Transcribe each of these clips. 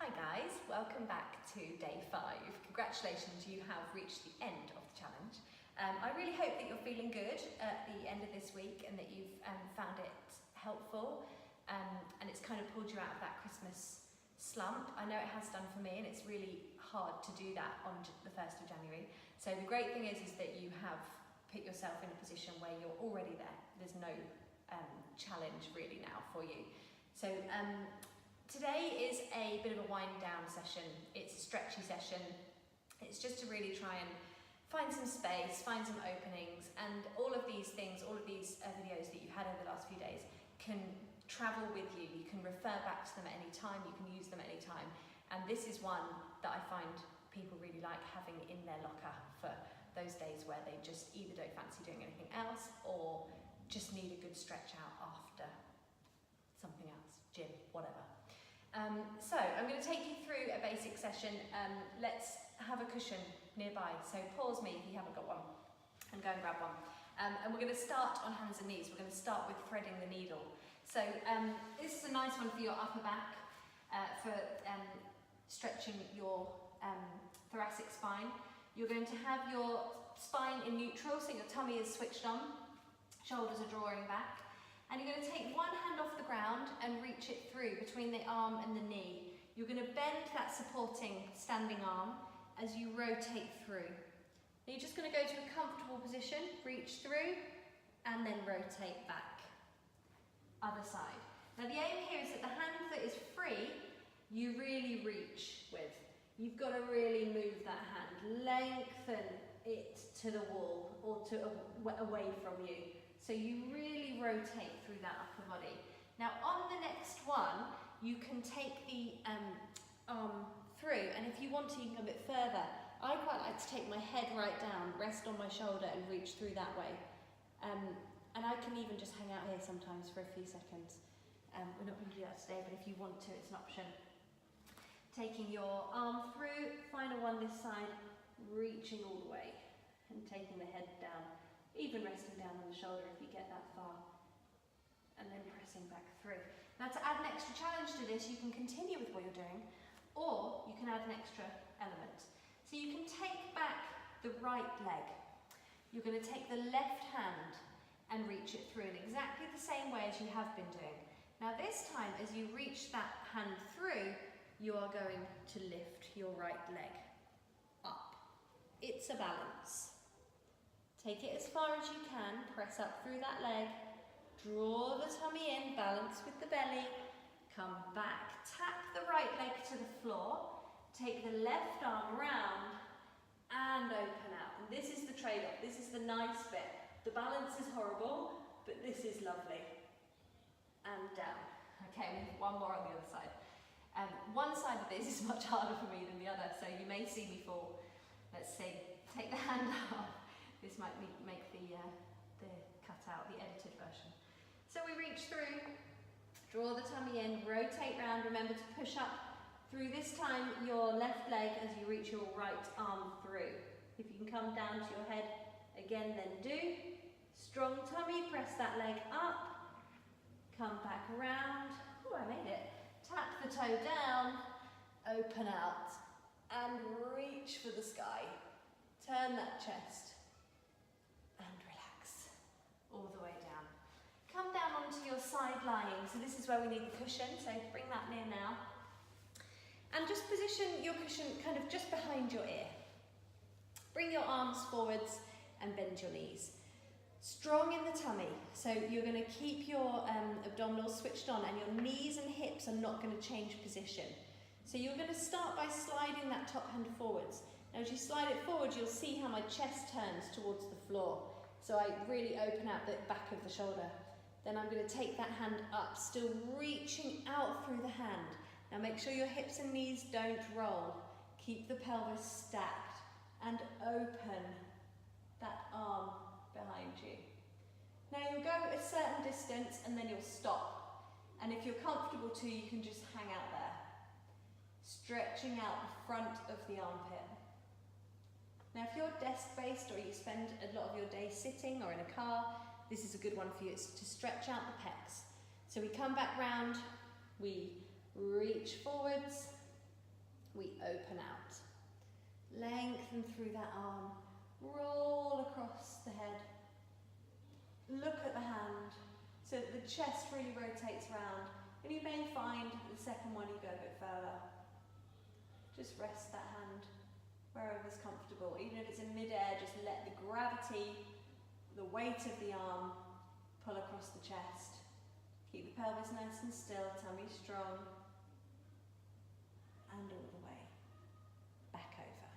Hi guys, welcome back to day 5. Congratulations, you have reached the end of the challenge. I really hope that you're feeling good at the end of this week and that you've found it helpful and it's kind of pulled you out of that Christmas slump. I know it has done for me, and it's really hard to do that on the 1st of January. So the great thing is that you have put yourself in a position where you're already there. There's no challenge really now for you. So today is a bit of a wind down session. It's a stretchy session. It's just to really try and find some space, find some openings, and all of these things, all of these videos that you've had over the last few days can travel with you. You can refer back to them at any time, you can use them at any time. And this is one that I find people really like having in their locker for those days where they just either don't fancy doing anything else or just need a good stretch out after something else, gym, whatever. So I'm going to take you through a basic session. Let's have a cushion nearby, so pause me if you haven't got one and go and grab one. And we're going to start on hands and knees. We're going to start with threading the needle. So this is a nice one for your upper back, for stretching your thoracic spine. You're going to have your spine in neutral, so your tummy is switched on, shoulders are drawing back. And you're going to take one hand off the ground and reach it through between the arm and the knee. You're going to bend that supporting standing arm as you rotate through. Now you're just going to go to a comfortable position, reach through, and then rotate back. Other side. Now the aim here is that the hand that is free, you really reach with. You've got to really move that hand, lengthen it to the wall or away from you. So you really rotate through that upper body. Now on the next one, you can take the arm through, and if you want to, you can go a bit further. I quite like to take my head right down, rest on my shoulder and reach through that way. And I can even just hang out here sometimes for a few seconds. We're not going to do that today, but if you want to, it's an option. Taking your arm through, final one this side, reaching all the way and taking the head down. Even resting down on the shoulder if you get that far, and then pressing back through. Now to add an extra challenge to this, you can continue with what you're doing, or you can add an extra element. So you can take back the right leg. You're going to take the left hand and reach it through in exactly the same way as you have been doing. Now this time, as you reach that hand through, you are going to lift your right leg up. It's a balance. Take it as far as you can, press up through that leg, draw the tummy in, balance with the belly, come back, tap the right leg to the floor, take the left arm round and open out. And this is the trade-off, this is the nice bit. The balance is horrible, but this is lovely. And down. Okay, we have one more on the other side. One side of this is much harder for me than the other, so you may see me fall. Let's see, take the hand off. This might make the cut out, the edited version. So we reach through, draw the tummy in, rotate round. Remember to push up through this time your left leg as you reach your right arm through. If you can come down to your head again, then do. Strong tummy, press that leg up, come back around. Oh, I made it. Tap the toe down, open out, and reach for the sky. Turn that chest. And relax all the way down. Come down onto your side lying. So this is where we need the cushion, so bring that near now. And just position your cushion kind of just behind your ear. Bring your arms forwards and bend your knees. Strong in the tummy, so you're going to keep your abdominals switched on and your knees and hips are not going to change position. So you're going to start by sliding that top hand forwards. Now as you slide it forward, you'll see how my chest turns towards the floor. So I really open out the back of the shoulder. Then I'm going to take that hand up, still reaching out through the hand. Now make sure your hips and knees don't roll. Keep the pelvis stacked and open that arm behind you. Now you'll go a certain distance and then you'll stop. And if you're comfortable to, you can just hang out there. Stretching out the front of the armpit. Now if you're desk-based or you spend a lot of your day sitting or in a car, this is a good one for you. It's to stretch out the pecs. So we come back round, we reach forwards, we open out. Lengthen through that arm, roll across the head. Look at the hand so that the chest really rotates around, and you may find the second one you go a bit further. Just rest that hand wherever's comfortable. Even if it's in mid-air, just let the gravity, the weight of the arm pull across the chest. Keep the pelvis nice and still, tummy strong, and all the way back over.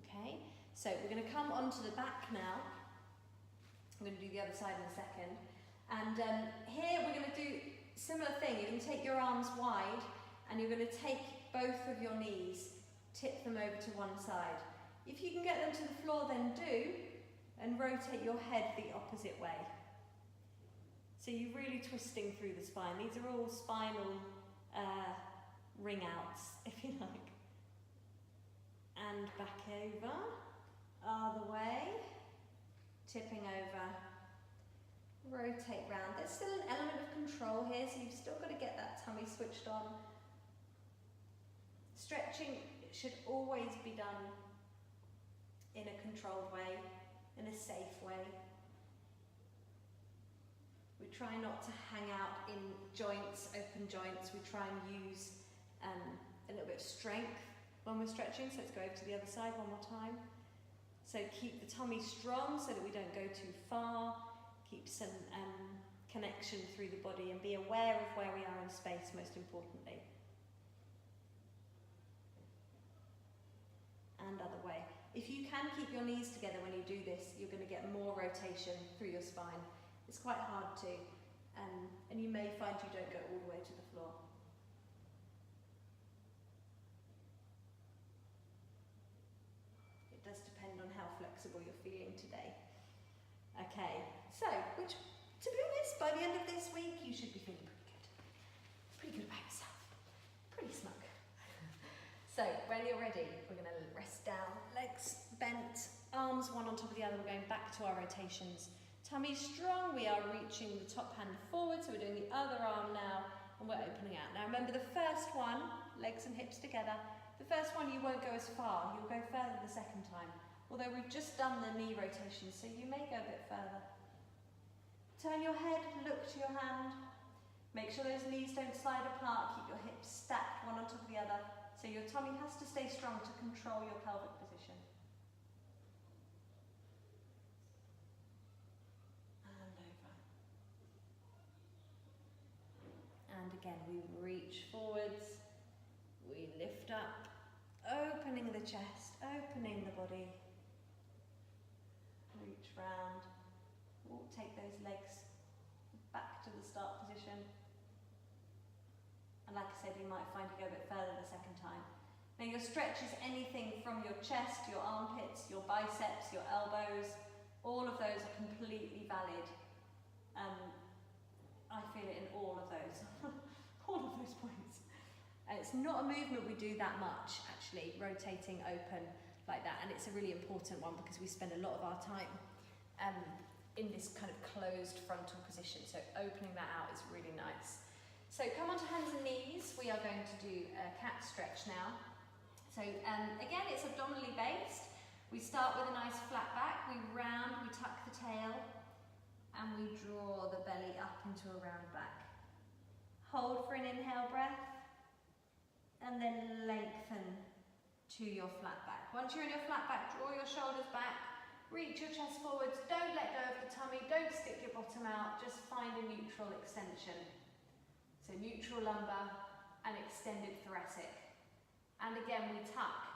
Okay, so we're going to come onto the back now. I'm going to do the other side in a second. And here we're going to do similar thing. You're going to take your arms wide and you're going to take both of your knees, tip them over to one side. If you can get them to the floor, then do, and rotate your head the opposite way. So you're really twisting through the spine. These are all spinal ring outs, if you like. And back over, other way, tipping over, rotate round. There's still an element of control here, so you've still got to get that tummy switched on. Stretching should always be done in a controlled way, in a safe way. We try not to hang out in joints, open joints. We try and use a little bit of strength when we're stretching. So let's go over to the other side one more time. So keep the tummy strong so that we don't go too far. Keep some connection through the body and be aware of where we are in space, most importantly. And other way. If you can keep your knees together when you do this, you're going to get more rotation through your spine. It's quite hard to, and you may find you don't go all the way to the floor. It does depend on how flexible you're feeling today. Okay, so, which, to be honest, by the end of this week, you should be feeling pretty good. Pretty good about yourself. Pretty smug. So, when you're ready, we're going to rest down, legs bent, arms one on top of the other. We're going back to our rotations. Tummy strong, we are reaching the top hand forward, so we're doing the other arm now, and we're opening out. Now remember the first one, legs and hips together, the first one you won't go as far, you'll go further the second time. Although we've just done the knee rotation, so you may go a bit further. Turn your head, look to your hand, make sure those knees don't slide apart, keep your hips stacked one on top of the other, so your tummy has to stay strong to control your pelvic position. And again, we reach forwards, we lift up, opening the chest, opening the body. Reach round, take those legs back to the start position. And like I said, you might find you go a bit further the second time. Now your stretch is anything from your chest, your armpits, your biceps, your elbows. All of those are completely valid. I feel it in all of those, all of those points. It's not a movement we do that much, actually, rotating open like that, and it's a really important one because we spend a lot of our time in this kind of closed frontal position, so opening that out is really nice. So come onto hands and knees. We are going to do a cat stretch now. So again, it's abdominally based. We start with a nice flat back, we round, we tuck the tail, and we draw the belly up into a round back. Hold for an inhale breath, and then lengthen to your flat back. Once you're in your flat back, draw your shoulders back, reach your chest forwards, don't let go of the tummy, don't stick your bottom out, just find a neutral extension. So neutral lumbar and extended thoracic. And again, we tuck.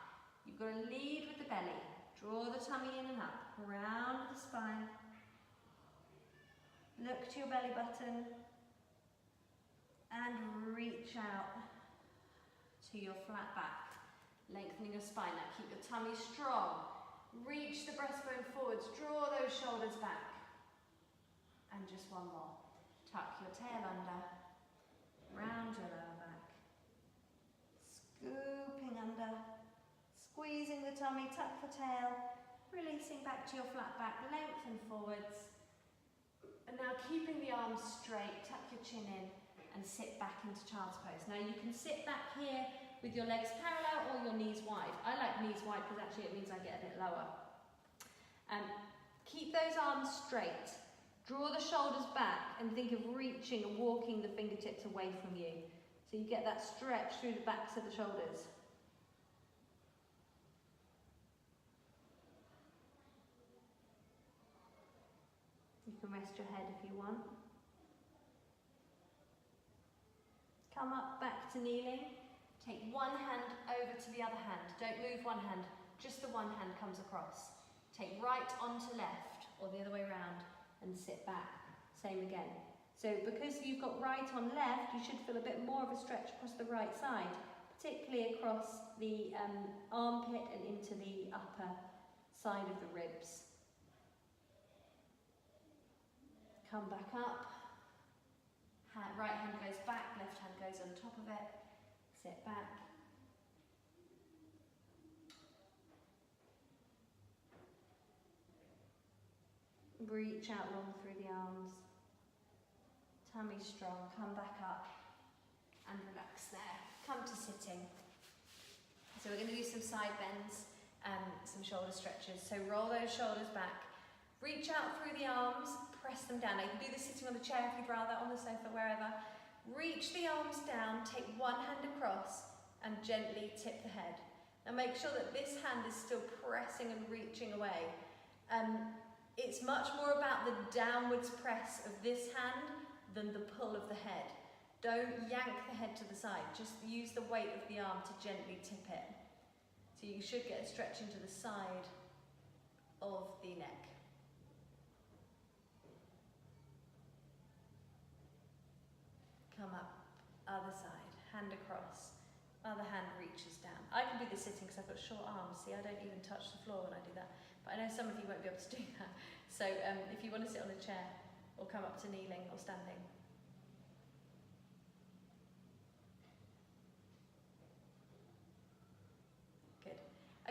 You've got to lead with the belly. Draw the tummy in and up, round the spine. Look to your belly button and reach out to your flat back, lengthening your spine. Now keep your tummy strong. Reach the breastbone forwards, draw those shoulders back. And just one more. Tuck your tail under, round your lower back. Scooping under, squeezing the tummy, tuck the tail, releasing back to your flat back, lengthen forwards. And now keeping the arms straight, tuck your chin in and sit back into child's pose. Now you can sit back here with your legs parallel or your knees wide. I like knees wide because actually it means I get a bit lower. Keep those arms straight. Draw the shoulders back and think of reaching and walking the fingertips away from you. So you get that stretch through the backs of the shoulders. You can rest your head if you want. Come up, back to kneeling. Take one hand over to the other hand. Don't move one hand, just the one hand comes across. Take right onto left, or the other way around, and sit back. Same again. So because you've got right on left, you should feel a bit more of a stretch across the right side, particularly across the armpit and into the upper side of the ribs. Come back up. Right hand goes back, left hand goes on top of it. Sit back. Reach out long through the arms. Tummy strong. Come back up and relax there. Come to sitting. So we're going to do some side bends, some shoulder stretches. So roll those shoulders back. Reach out through the arms, press them down. Now you can do this sitting on a chair if you'd rather, on the sofa, wherever. Reach the arms down, take one hand across and gently tip the head. Now make sure that this hand is still pressing and reaching away. It's much more about the downwards press of this hand than the pull of the head. Don't yank the head to the side, just use the weight of the arm to gently tip it. So you should get a stretch into the side of the neck. Come up, other side, hand across, other hand reaches down. I can do this sitting because I've got short arms. See, I don't even touch the floor when I do that. But I know some of you won't be able to do that. So if you want to sit on a chair or come up to kneeling or standing. Good.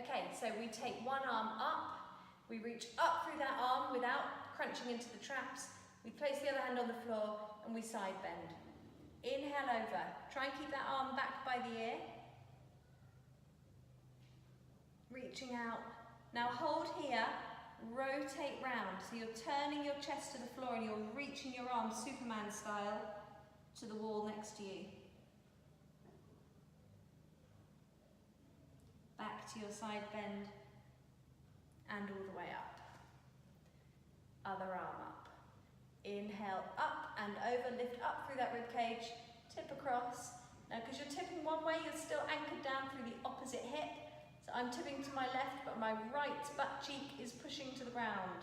Okay, so we take one arm up, we reach up through that arm without crunching into the traps, we place the other hand on the floor and we side bend. Inhale over, try and keep that arm back by the ear. Reaching out. Now hold here, rotate round. So you're turning your chest to the floor and you're reaching your arm Superman style to the wall next to you. Back to your side bend and all the way up. Other arm up. Inhale up and over, lift up through that rib cage, tip across. Now because you're tipping one way, you're still anchored down through the opposite hip. So I'm tipping to my left, but my right butt cheek is pushing to the ground.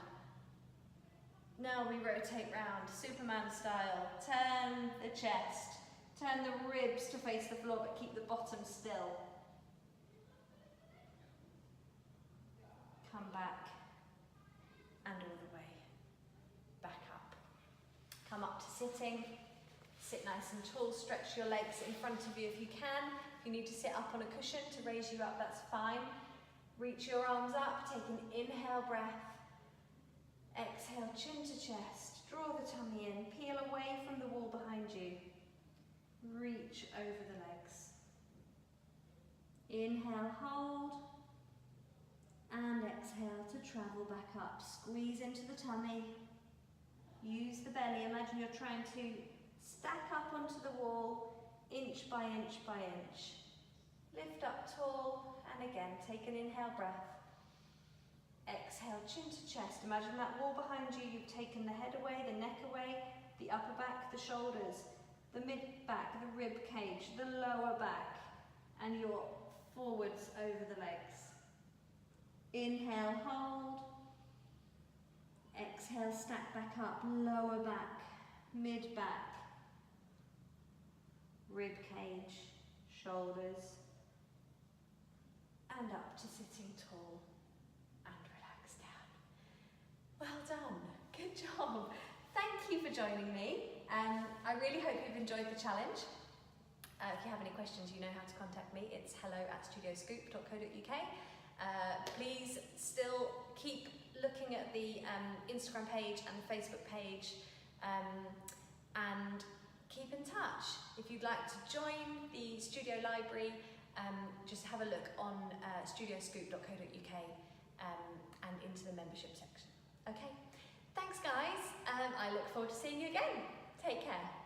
Now we rotate round, Superman style. Turn the chest, turn the ribs to face the floor, but keep the bottom still. Come back and all the way back up. Come up to sitting. Sit nice and tall, stretch your legs in front of you if you can. If you need to sit up on a cushion to raise you up, that's fine. Reach your arms up, take an inhale breath. Exhale, chin to chest, draw the tummy in, peel away from the wall behind you. Reach over the legs. Inhale, hold. And exhale to travel back up. Squeeze into the tummy. Use the belly. Imagine you're trying to stack up onto the wall, inch by inch by inch. Lift up tall, and again, take an inhale breath. Exhale, chin to chest. Imagine that wall behind you. You've taken the head away, the neck away, the upper back, the shoulders, the mid-back, the rib cage, the lower back, and you're forwards over the legs. Inhale, hold. Exhale, stack back up, lower back, mid-back, rib cage, shoulders, and up to sitting tall and relax down. Well done, good job. Thank you for joining me. I really hope you've enjoyed the challenge. If you have any questions, you know how to contact me. It's hello@studioscoop.co.uk. Please still keep looking at the Instagram page and the Facebook page, and keep in touch. If you'd like to join the studio library, just have a look on studioscoop.co.uk and into the membership section. Okay, thanks guys, I look forward to seeing you again. Take care.